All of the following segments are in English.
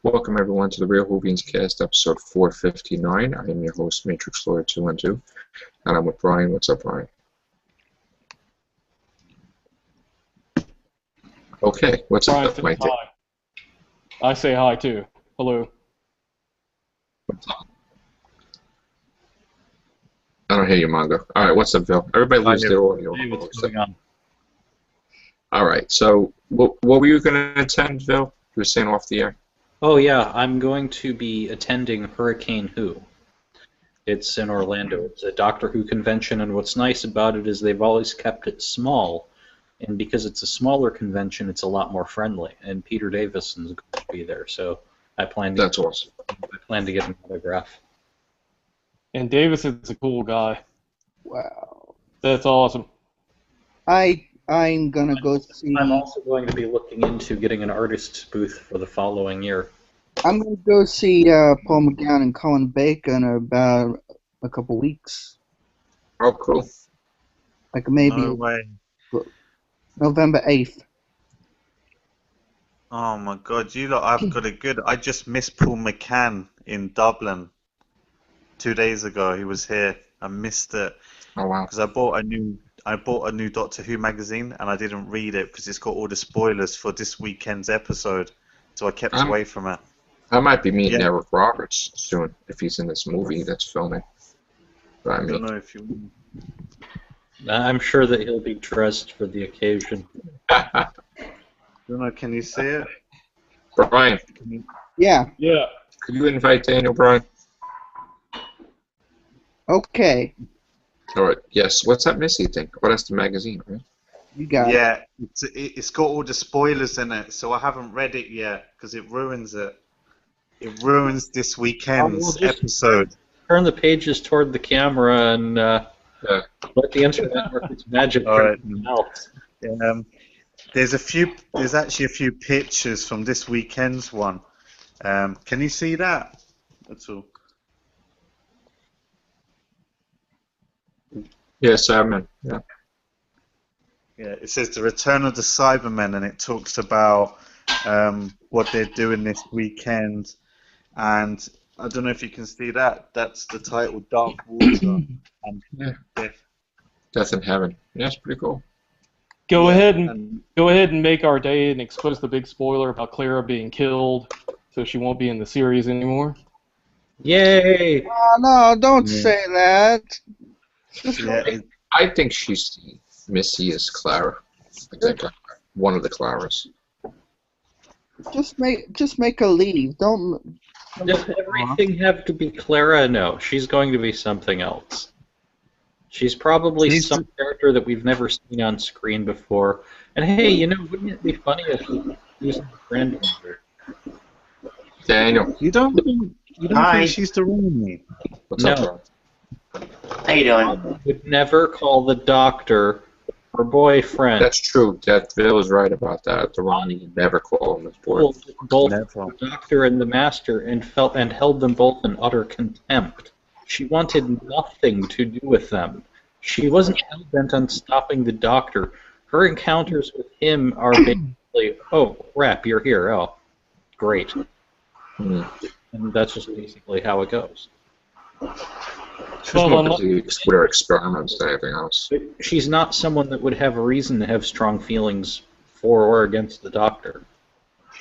Welcome everyone to the Real Whovians Cast, episode 459. I am your host, Matrix Lawyer 212, and I'm with Brian. What's up, Brian? Okay, what's Brian up, says Mike? hi. I say hi too. Hello. I don't hear you, Mongo. All right, what's up, Bill? Everybody lose their audio. Hey, what's going on? All right, so what were you going to attend, Bill? You were saying off the air. Oh yeah, I'm going to be attending Hurricane Who. It's in Orlando. It's a Doctor Who convention, and what's nice about it is they've always kept it small, and because it's a smaller convention, it's a lot more friendly. And Peter Davison's going to be there, so I plan to. That's awesome. I plan to get an autograph. And Davison's a cool guy. Wow. That's awesome. I'm gonna go see. I'm also going to be looking into getting an artist's booth for the following year. I'm gonna go see Paul McGowan and Colin Baker in about a couple weeks. Oh, cool. Like maybe No way. November 8th. Oh my god, you lot have got it good. I just missed Paul McCann in Dublin 2 days ago. He was here. I missed it Oh, wow. because I bought a new Doctor Who magazine and I didn't read it because it's got all the spoilers for this weekend's episode. So I kept away from it. I might be meeting Yeah. Eric Roberts soon if he's in this movie that's filming. But, I I don't mean, know if you. I'm sure that he'll be dressed for the occasion. I don't know. Can you see it? Brian, Yeah. Yeah. could you invite Daniel, Brian? Okay. All right. Yes. What's that Missy thing? Oh, that's the magazine, right? You got it. Yeah, it's got all the spoilers in it, so I haven't read it yet because it ruins it. It ruins this weekend's just- episode. Turn the pages toward the camera and Yeah. let the internet work its magic. All right. Else. There's actually a few pictures from this weekend's one. Can you see that? That's all. Yes, I'm in. Yeah. Yeah, it says the return of the Cybermen, and it talks about what they're doing this weekend. And I don't know if you can see that. That's the title, Dark Water and Yeah. Death. Death in Heaven. Yeah, it's pretty cool. Go ahead and And make our day and expose the big spoiler about Clara being killed, so she won't be in the series anymore. Yay! Oh, no, don't Yeah. say that. yeah, I think she's Missy is Clara. I think one of the Claras. Just make her leave. Don't. Does everything have to be Clara? No, she's going to be something else. She's probably She's some character that we've never seen on screen before. And hey, wouldn't it be funny if we used a granddaughter? Daniel, you don't Hi. think she's the Rooney? what's No. up, bro? How you doing? Would never call the doctor her boyfriend. That's true. That Bill is right about that. The Ronnie never call him his boy. Both Never. the doctor and the master and held them both in utter contempt. She wanted nothing to do with them. She wasn't hell-bent on stopping the doctor. Her encounters with him are basically, oh, crap, you're here. Oh, great. Hmm. And that's just basically how it goes. She's Well, more unless- busy with her experiments than anything else. But she's not someone that would have a reason to have strong feelings for or against the doctor.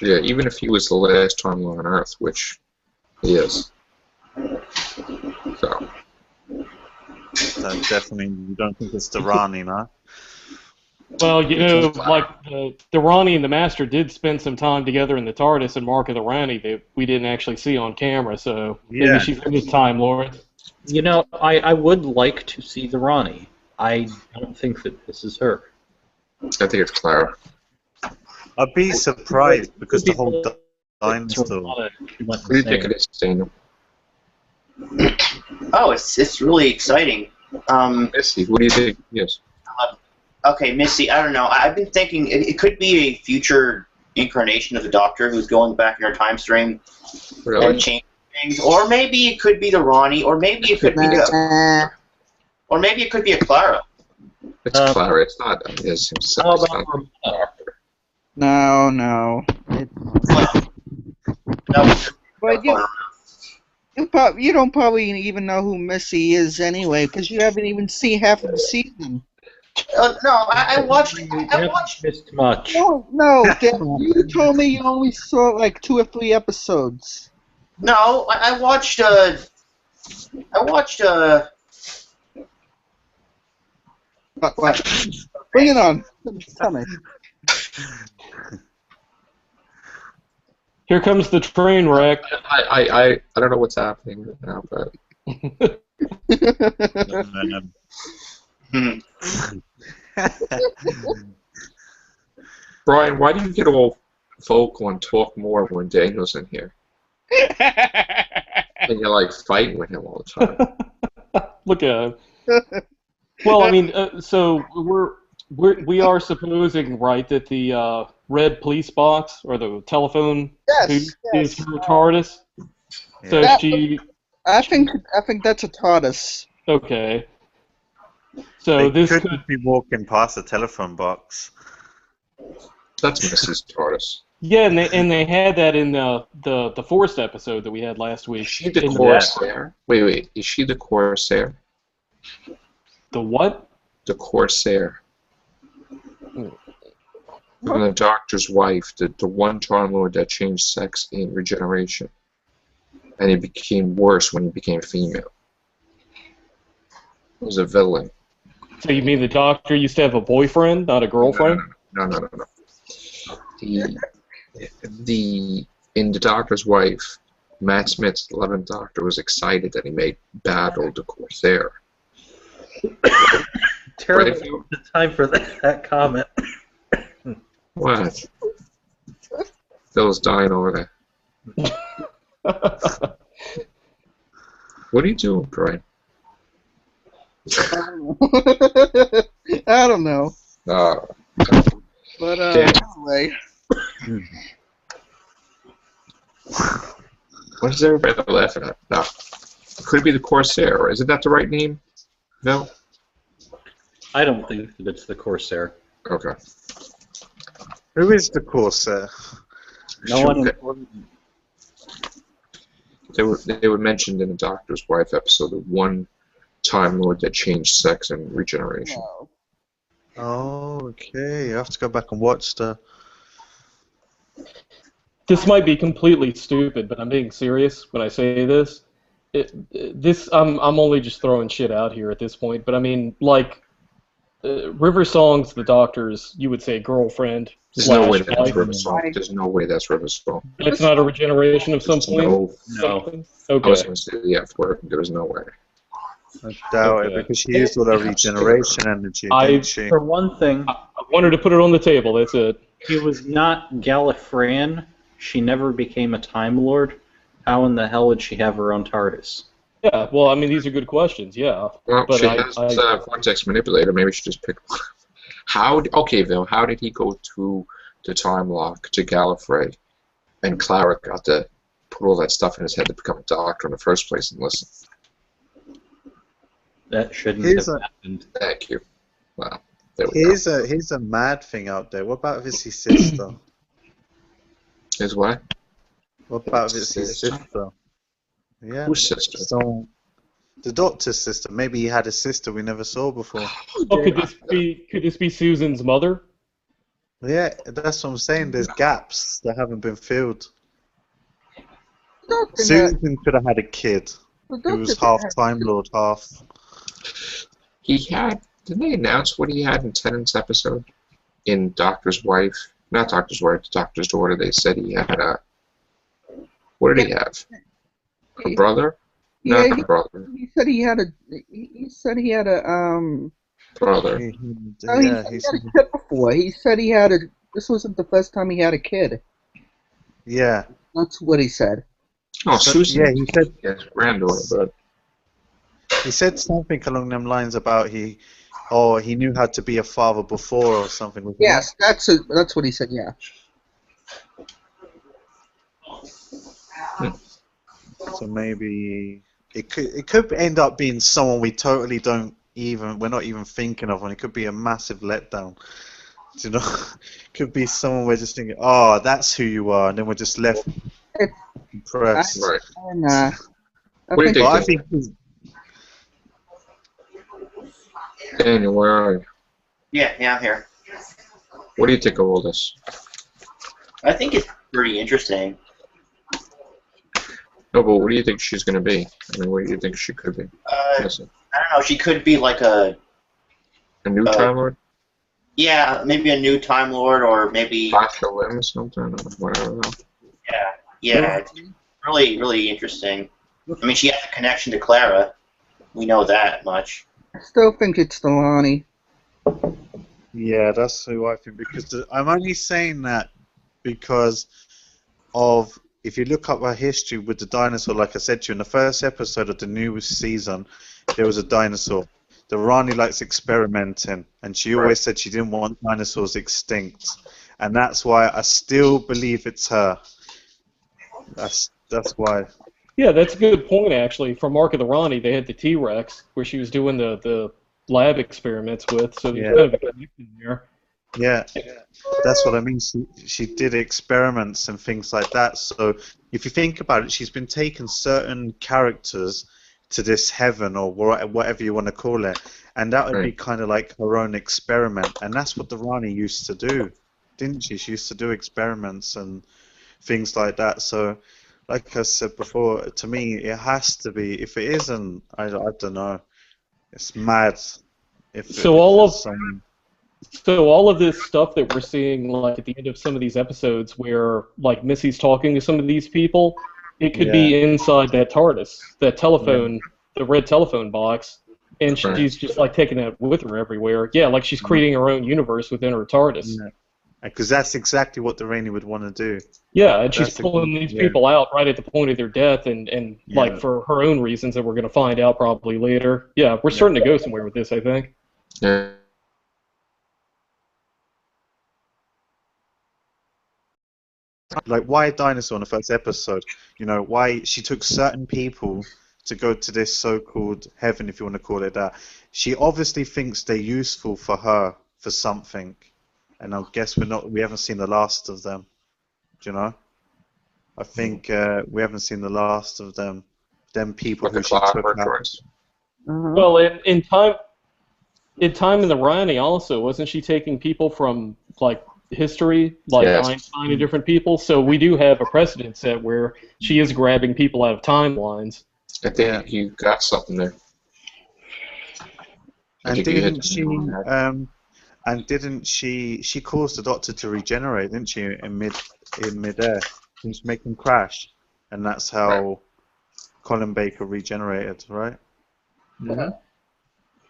Yeah, even if he was the last time on Earth, which he is. So, So definitely, you don't think it's the Rani, no? Well, the Ronnie and the Master did spend some time together in the TARDIS and Mark of the Rani that we didn't actually see on camera, so Yeah. maybe she's in his Time Lord. I would like to see the Ronnie. I don't think that this is her. I think it's Clara. I'd be surprised because the whole It's dinosaur. Renata. She went What do you think insane. it is, Daniel? Oh, it's really exciting. Missy, what do you think? Yes. Okay, Missy, I don't know. I've been thinking it could be a future incarnation of the Doctor who's going back in our time stream Really? and changing things, or maybe it could be the Ronnie, or maybe it could be a Clara. It's Clara. It's not his himself. How It's about not- Renata? No. No, that was But you don't probably even know who Missy is anyway, because you haven't even seen half of the season. no, I watched. You I haven't watched. missed much. No, Dan, you told me you only saw like 2 or 3 episodes. No, I watched. I watched. What? Bring it on. Tell me. Here comes the train wreck. I don't know what's happening right now, but Brian, why do you get all vocal and talk more when Daniel's in here? And you're like fighting with him all the time. Look at him. Well, I mean, so we are supposing, right, that the red police box or the telephone Yes. is her TARDIS. So That- she. I think that's a TARDIS. Okay. So They this couldn't be walking past the telephone box. That's Mrs. TARDIS. Yeah, and they had that in the Forced episode that we had last week. Is she the in Corsair? Wait. Is she the Corsair? The what? The Corsair. From the Doctor's wife, the one Time Lord that changed sex in Regeneration. And it became worse when he became female. He was a villain. So you mean the Doctor used to have a boyfriend, not a girlfriend? No. In the Doctor's wife, Matt Smith's 11th Doctor was excited that he made Battle the Corsair. Terrible Right. time for that comment. What? Phil's dying over there. What are you doing, Brian? I don't know. But Dan. anyway. What is everybody laughing at? No. Could it be the Corsair? Isn't that the right name, Phil? I don't think that it's the Corsair. Okay. Who is the Corsair? No one important. They were mentioned in the Doctor's Wife episode, the one Time Lord that changed sex and regeneration. No. Oh, okay. I have to go back and watch the. This might be completely stupid, but I'm being serious when I say this. I'm only just throwing shit out here at this point, but I mean, like, River Song's the Doctor's, you would say, girlfriend. There's no way slash that's wife. River Song. There's no way that's River Song. That's not a regeneration of some point? No. Something? I was Okay. going to say the F word. There was no way. I doubt Okay. it because she used all that regeneration energy, didn't she? For one thing, I wanted to put it on the table, that's it. she was not Gallifreyan. She never became a Time Lord. How in the hell would she have her own TARDIS? Yeah, well, I mean, these are good questions, yeah. Well, But she I- has I- vortex manipulator. Maybe she just picked one. Okay, Bill, how did he go to the time lock to Gallifrey and Clara got to put all that stuff in his head to become a doctor in the first place and listen? That shouldn't Here's have a- happened. Thank you. Wow. There we go. Here's a mad thing out there. What about if it's his sister? Is what? What about if it's his Sister? sister? Yeah. Whose sister? So, the Doctor's sister. Maybe he had a sister we never saw before. Oh, could this be Susan's mother? Yeah, that's what I'm saying. There's gaps that haven't been filled. Doctor, Susan could have had a kid the who was Doctor half had- Time Lord, half. He had. Didn't they announce what he had in Tennant's episode? In Doctor's Wife? Not Doctor's Wife, Doctor's Daughter. They said he had a. What did he have? A brother? Yeah, Not a brother. he said he had a. He said he had a. Brother. He- No, he yeah, said he he's, had a kid before. He said he had a. This wasn't the first time he had a kid. yeah. That's what he said. Oh, So- Susan. yeah, he said Yes, granddaughter, but. he said something along them lines about he knew how to be a father before or something. wasn't he? Yes, that's what he said. Yeah. So maybe it could end up being someone we totally we're not even thinking of, and it could be a massive letdown. You know, could be someone we're just thinking, oh, that's who you are, and then we're just left impressed. Right. I'm not. What do you But I think, think Daniel? Where are you? Yeah, I'm here. What do you think of all this? I think it's pretty interesting. No, but what do you think she's going to be? I mean, what do you think she could be? Listen, I don't know. She could be like a a new Time Lord? maybe a new Time Lord, or maybe Tasha Lim or something? Or whatever. yeah. It's really, really interesting. I mean, she has a connection to Clara. We know that much. I still think it's Delaney. yeah, that's who I think. Because I'm only saying that because of if you look up her history with the dinosaur, like I said to you in the first episode of the newest season, there was a dinosaur. The Rani likes experimenting, and she always said she didn't want dinosaurs extinct, and that's why I still believe it's her. That's why. Yeah, that's a good point, actually. For Mark of the Ronnie, they had the T-Rex, where she was doing the lab experiments with, so there's Yeah. kind of a connection there. Yeah, that's what I mean. She did experiments and things like that. So if you think about it, she's been taking certain characters to this heaven or whatever you want to call it, and that would be kind of like her own experiment. And that's what the Rani used to do, didn't she? She used to do experiments and things like that. So, like I said before, to me, it has to be. If it isn't, I don't know. It's mad. So all of it's someone- So all of this stuff that we're seeing, like at the end of some of these episodes, where like Missy's talking to some of these people, it could be inside that TARDIS, that telephone, the red telephone box, and she's just like taking that with her everywhere. Yeah, like she's creating her own universe within her TARDIS. Yeah. Because that's exactly what the Rainy would want to do. Yeah, and she's That's pulling these people out right at the point of their death, and like for her own reasons that we're going to find out probably later. Yeah, we're starting to go somewhere with this, I think. Yeah. Like, why a dinosaur in the first episode? You know, why she took certain people to go to this so-called heaven, if you want to call it that. She obviously thinks they're useful for her for something, and I guess we haven't seen the last of them. Do you know? I think we haven't seen the last of them. Them people Like who the she took Clockwork out. Droids. Well, in time in the Rani also, wasn't she taking people from like history, like Einstein and different people? So we do have a precedent set where she is grabbing people out of timelines. I think you got something there. And didn't she caused the Doctor to regenerate, didn't she, in midair? She was making him crash, and that's how Colin Baker regenerated, right? Mm-hmm.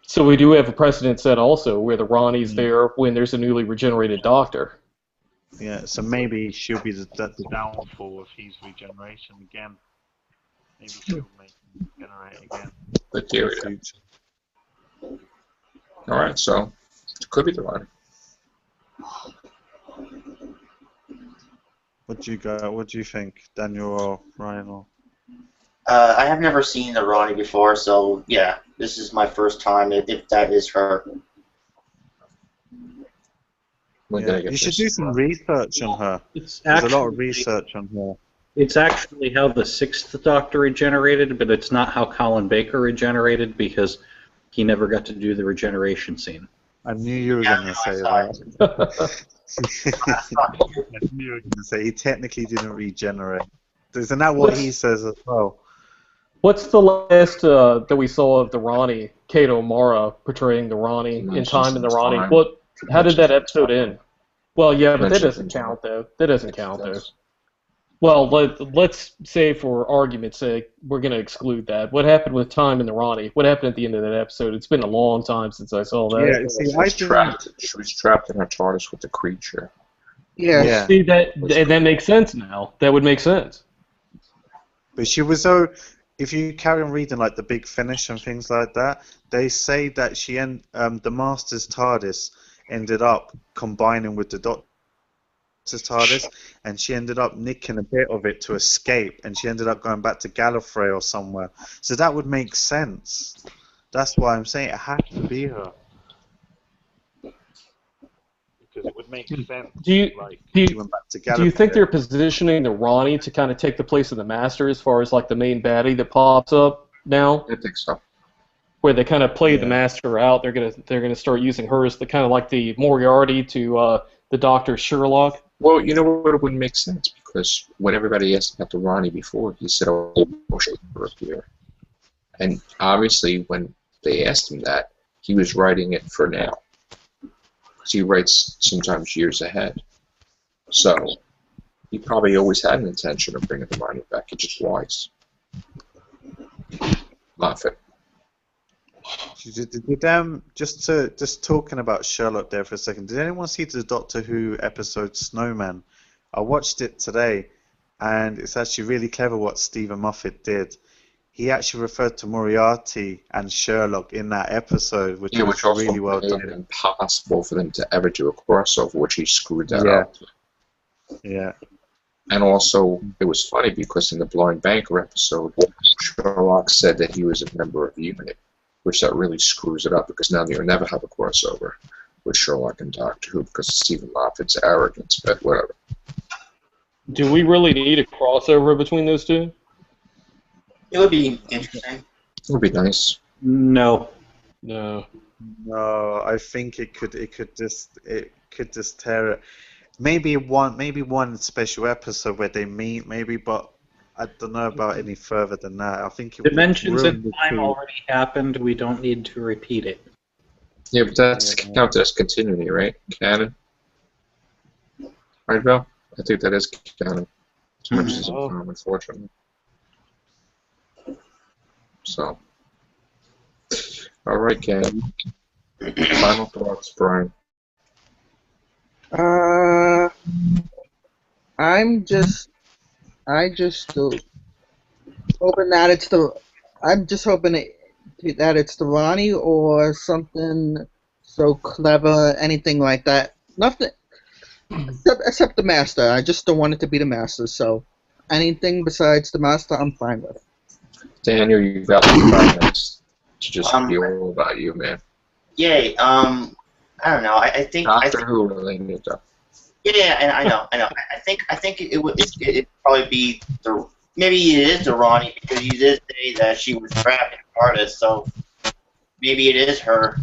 So we do have a precedent set also where the Ronnie's there when there's a newly regenerated Doctor. Yeah, so maybe she'll be the downfall of his regeneration again. Maybe she'll make him regenerate again. The theory. Alright, so it could be the one. What do you think, Daniel or Ryan? Or I have never seen the Ronnie before, so yeah, this is my first time if that is her. you should do some research on her. It's There's actually, a lot of research on her. It's actually how the Sixth Doctor regenerated, but it's not how Colin Baker regenerated because he never got to do the regeneration scene. I knew you were going to say that. I knew you were going to say he technically didn't regenerate. Isn't that what he says as well? What's the last that we saw of the Ronnie? Kate O'Mara portraying the Ronnie in Time in the Ronnie. How did that episode end? Well, yeah, but that doesn't count though. That doesn't count though. Well, let's say for argument's sake, we're going to exclude that. What happened with Time in the Ronnie? What happened at the end of that episode? It's been a long time since I saw that. Yeah, see, She was trapped in her TARDIS with the creature. Yeah. See, that makes sense now. That would make sense. But she was so. If you carry on reading like the Big Finish and things like that, they say that the Master's TARDIS ended up combining with the Doctor's TARDIS, and she ended up nicking a bit of it to escape, and she ended up going back to Gallifrey or somewhere. So that would make sense. That's why I'm saying it has to be her. because it would make sense. Do you Like, do he you, went back to do you think Gallifrey. they're positioning the Ronnie to kind of take the place of the Master as far as like the main baddie that pops up now, I think so. where they kind of played the Yeah. Master out? They're gonna start using her as the kind of like the Moriarty to the Doctor Sherlock. Well, you know what? It wouldn't make sense because when everybody asked about the Ronnie before, he said, "Oh, she'll never appear." And obviously, when they asked him that, he was writing it for now. So he writes sometimes years ahead. So he probably always had an intention of bringing the Ronnie back. It just wise. Moffat. Just talking about Sherlock there for a second. Did anyone see the Doctor Who episode Snowman? I watched it today, and it's actually really clever what Stephen Moffat did. He actually referred to Moriarty and Sherlock in that episode, which Yeah, was which also really well made it done. impossible for them to ever do a crossover, which he screwed that Yeah. up. Yeah. And also, it was funny because in the Blind Banker episode, Sherlock said that he was a member of the unit, which that really screws it up because now you'll never have a crossover with Sherlock and Doctor Who because of Stephen Moffat's arrogance, but whatever. Do we really need a crossover between those two? It would be interesting. It would be nice. No. No. No, I think it could just tear it. Maybe one special episode where they meet, maybe, but I don't know about any further than that. I think it would Dimensions ruin in the time two. already happened. We don't need to repeat it. Yeah, but that's Yeah. counted as continuity, right? Canon? Right, Bill? I think that is canon. As much as Oh. unfortunately. So. Alright, gang. Final thoughts, Brian. I just hoping that it's the. I'm just hoping that it's the Ronnie or something so clever, anything like that. Nothing except the Master. I just don't want it to be the Master. So anything besides the Master, I'm fine with. Daniel, you've got like 5 minutes to just Um, be all about you, man. Yay. I don't know. I think. Doctor Who related though. Yeah, and I know. I think it'd probably be maybe it is the Ronnie because you did say that she was trapped in artist, so maybe it is her.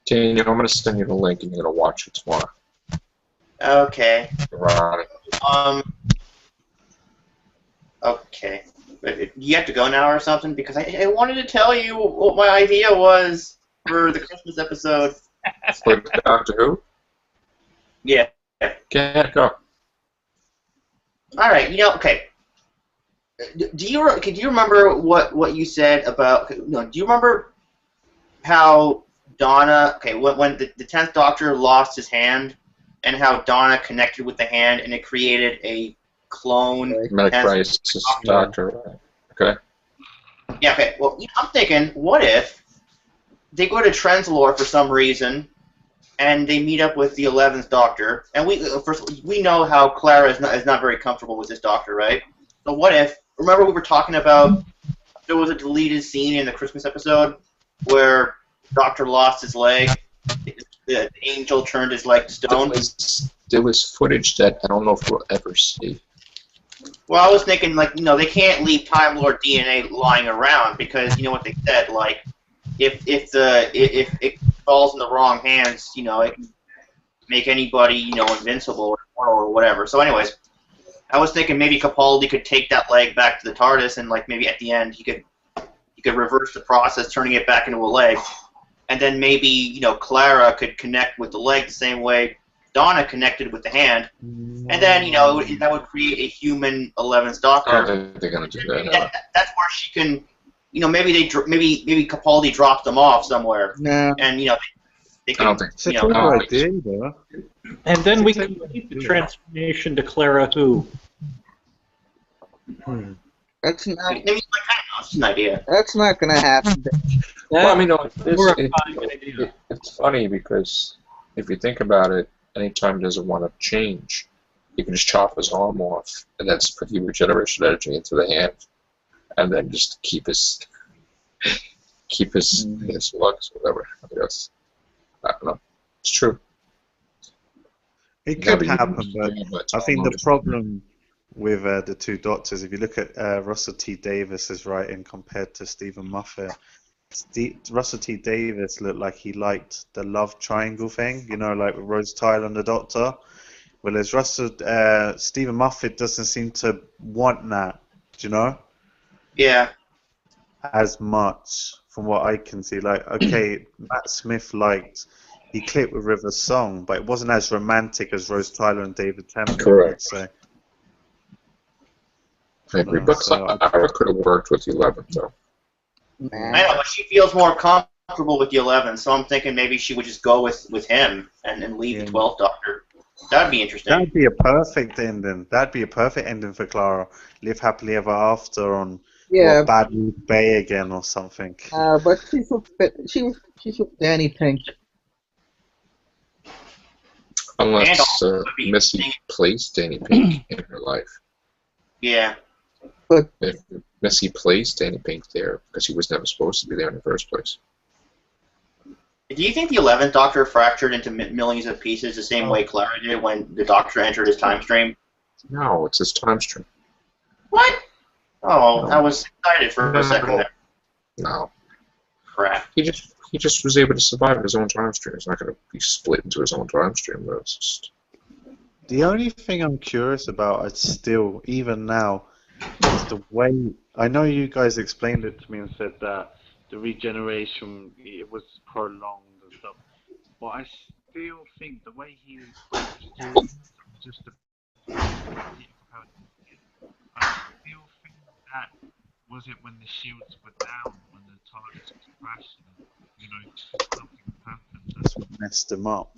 Daniel, I'm gonna send you the link and you're gonna watch it tomorrow. Okay. Right. Okay. But you have to go now or something because I wanted to tell you what my idea was for the Christmas episode. For Doctor Who? Yeah. Go. All right. Okay. Do you remember what you said about? No. Do you remember how Donna? Okay. When the 10th Doctor lost his hand, and how Donna connected with the hand, and it created a clone. Crisis Doctor. Okay. Yeah. Okay. Well, I'm thinking, what if they go to Trenzalore for some reason, and they meet up with the 11th Doctor, and we know how Clara is not very comfortable with this Doctor, right? So what if? Remember we were talking about there was a deleted scene in the Christmas episode where Doctor lost his leg, the angel turned his leg to stone. There was footage that I don't know if we'll ever see. Well, I was thinking, like, they can't leave Time Lord DNA lying around because you know what they said, like, if it falls in the wrong hands, it can make anybody, invincible or whatever. So, anyways, I was thinking maybe Capaldi could take that leg back to the TARDIS, and like maybe at the end he could reverse the process, turning it back into a leg, and then maybe Clara could connect with the leg the same way Donna connected with the hand, and then that would create a human 11th Doctor. I don't think they're gonna do that. That's where she can, maybe Capaldi dropped them off somewhere, No. and they I can, don't think. It's a you good know, idea, though. And then we It's a- can keep the transformation to Clara Who. That's not. I mean, like, it's an idea. That's not gonna happen. Well, I mean, It's it's funny because if you think about it, anytime he doesn't want to change, he can just chop his arm off, and that's put the regeneration energy into the hand, and then just keep his lugs, whatever. I guess. I don't know. It's true. It Yeah, could but you happen, didn't but say about I Tom think the Anderson. problem with the two doctors, if you look at Russell T Davis's writing compared to Stephen Moffat, Russell T Davis looked like he liked the love triangle thing, you know, like with Rose Tyler and the Doctor. Whereas Stephen Moffat doesn't seem to want that, do you know, Yeah. as much from what I can see. Like, okay, Matt Smith he clicked with River's song, but it wasn't as romantic as Rose Tyler and David Tennant, I'd say. I agree, but Clara could have worked with 11, though. I know, but she feels more comfortable with the 11, so I'm thinking maybe she would just go with him and leave the 12th Doctor. That'd be interesting. That'd be a perfect ending. That'd be a perfect ending for Clara. Live happily ever after on Bad Wolf Bay again or something. But she's with Danny Pink. Unless Missy placed Danny Pink in her life. Yeah. But if Missy placed Danny Pink there because he was never supposed to be there in the first place. Do you think the 11th Doctor fractured into millions of pieces the same way Clara did when the Doctor entered his time stream? No, it's his time stream. What? Oh, no. I was excited for a second there. No. Crap. He just was able to survive his own time stream. He's not going to be split into his own time stream. But it's just... The only thing I'm curious about, is still, even now, is the way... I know you guys explained it to me and said that the regeneration, it was prolonged and stuff. But I still think the way he just I still think that was it when the shields were down, when the TARDIS was crashing, you know, something happened that's what messed him up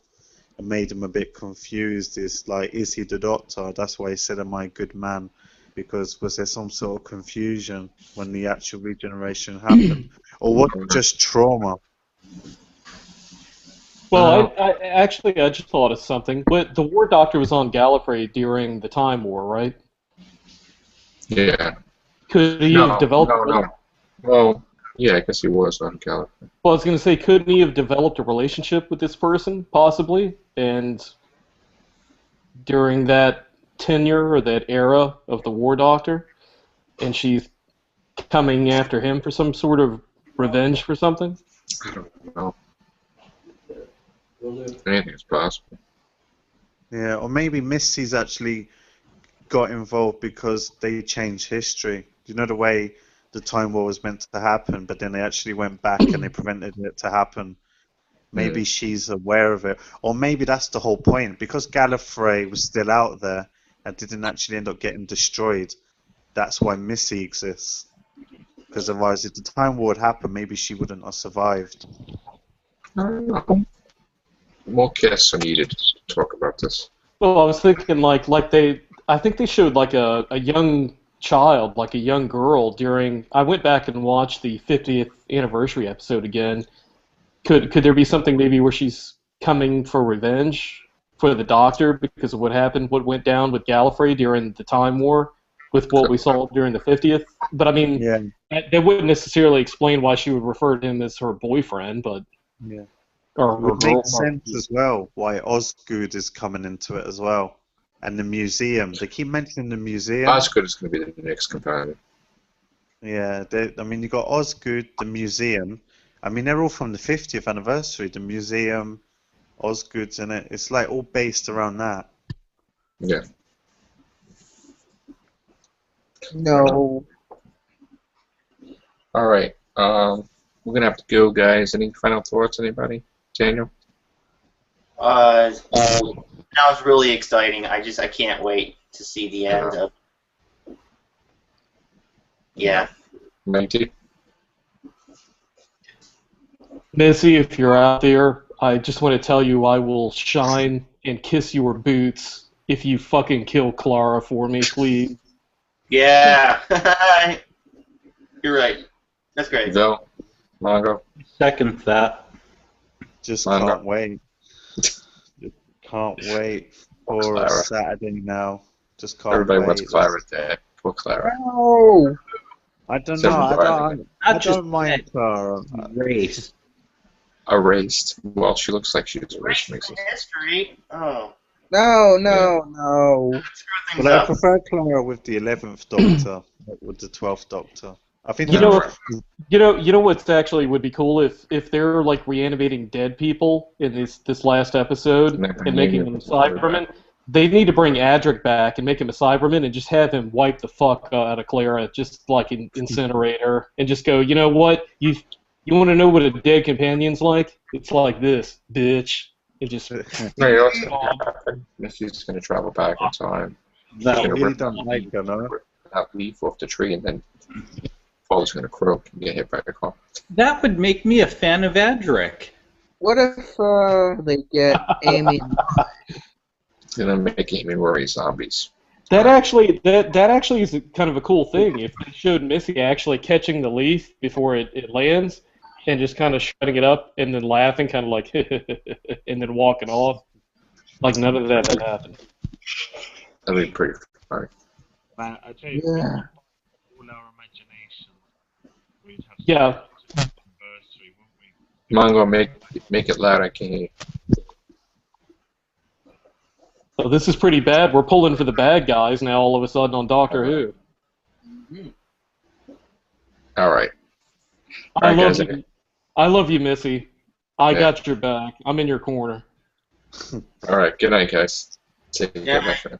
and made him a bit confused. It's like, is he the Doctor? That's why he said, am I a good man? Because was there some sort of confusion when the actual regeneration happened? Or was it just trauma? Well, I just thought of something. But the War Doctor was on Gallifrey during the Time War, right? Yeah. Could he have developed... No. Well, yeah, I guess he was on Gallifrey. Well, I was going to say, couldn't he have developed a relationship with this person, possibly? And during that tenure or that era of the War Doctor, and she's coming after him for some sort of revenge for something? I don't know. Anything's possible. Yeah, or maybe Missy's actually got involved because they changed history. You know the way the Time War was meant to happen, but then they actually went back and they prevented it to happen. Maybe she's aware of it. Or maybe that's the whole point. Because Gallifrey was still out there and didn't actually end up getting destroyed, that's why Missy exists. Because otherwise, if the Time War had happened, maybe she wouldn't have survived. I don't know. More guests are needed to talk about this. Well, I was thinking I think they showed like a young child, like a young girl during... I went back and watched the 50th anniversary episode again. Could there be something maybe where she's coming for revenge for the Doctor because of what happened, what went down with Gallifrey during the Time War with what we saw during the 50th? But I mean, that wouldn't necessarily explain why she would refer to him as her boyfriend, but... Yeah. Or it would make sense as well why Osgood is coming into it as well. And the museum. They keep mentioning the museum. Osgood is going to be the next companion. Yeah, I mean, you got Osgood, the museum. I mean, they're all from the 50th anniversary. The museum, Osgood's in it. It's like all based around that. Yeah. No. All right. We're going to have to go, guys. Any final thoughts, anybody? Daniel? That was really exciting. I can't wait to see the end of... Yeah. Minty? Missy, if you're out there, I just want to tell you I will shine and kiss your boots if you fucking kill Clara for me, please. Yeah. You're right. That's great. Vel? Mongo? Second that. Just Mongo. can't wait. Can't wait for Clara. Saturday now. Just can't Everybody wait. wants Clara dead. Poor Clara. No. I don't Seven know. five. I don't mind Clara. Race. Erased. Well, she looks like she's erased. Makes sense. History. Oh. No, no, no. Screw things But I up. prefer Clara with the 11th Doctor, not with the 12th Doctor. I think You that know, you know what's actually would be cool if they're like reanimating dead people in this last episode and making them Cybermen. They need to bring Adric back and make him a Cyberman and just have him wipe the fuck out of Clara, just like incinerate her, and just go, you know what? You want to know what a dead companion's like? It's like this, bitch. It just No, you know what's going to happen? Missy's going to travel back in time. no, She's I gonna really rip don't like her, no. that leaf off the tree, and then Paul's going to croak and get hit by a car. That would make me a fan of Adric. What if they get Amy? It's going to make Amy and Rory zombies. that actually is kind of a cool thing. If they showed Missy actually catching the leaf before it lands and just kind of shredding it up and then laughing, kind of like, and then walking off, like none of that had happened. That'd be pretty funny. Man, I tell you, Yeah. all our imagination, we'd have Yeah. anniversary, wouldn't we? Mongo, make it loud. I can't hear you. So this is pretty bad. We're pulling for the bad guys now all of a sudden on Doctor Who. All right. I Alright, love guys, you. I love you, Missy. I Yeah. got your back. I'm in your corner. All right. Good night, guys. Take care, Yeah. my friend.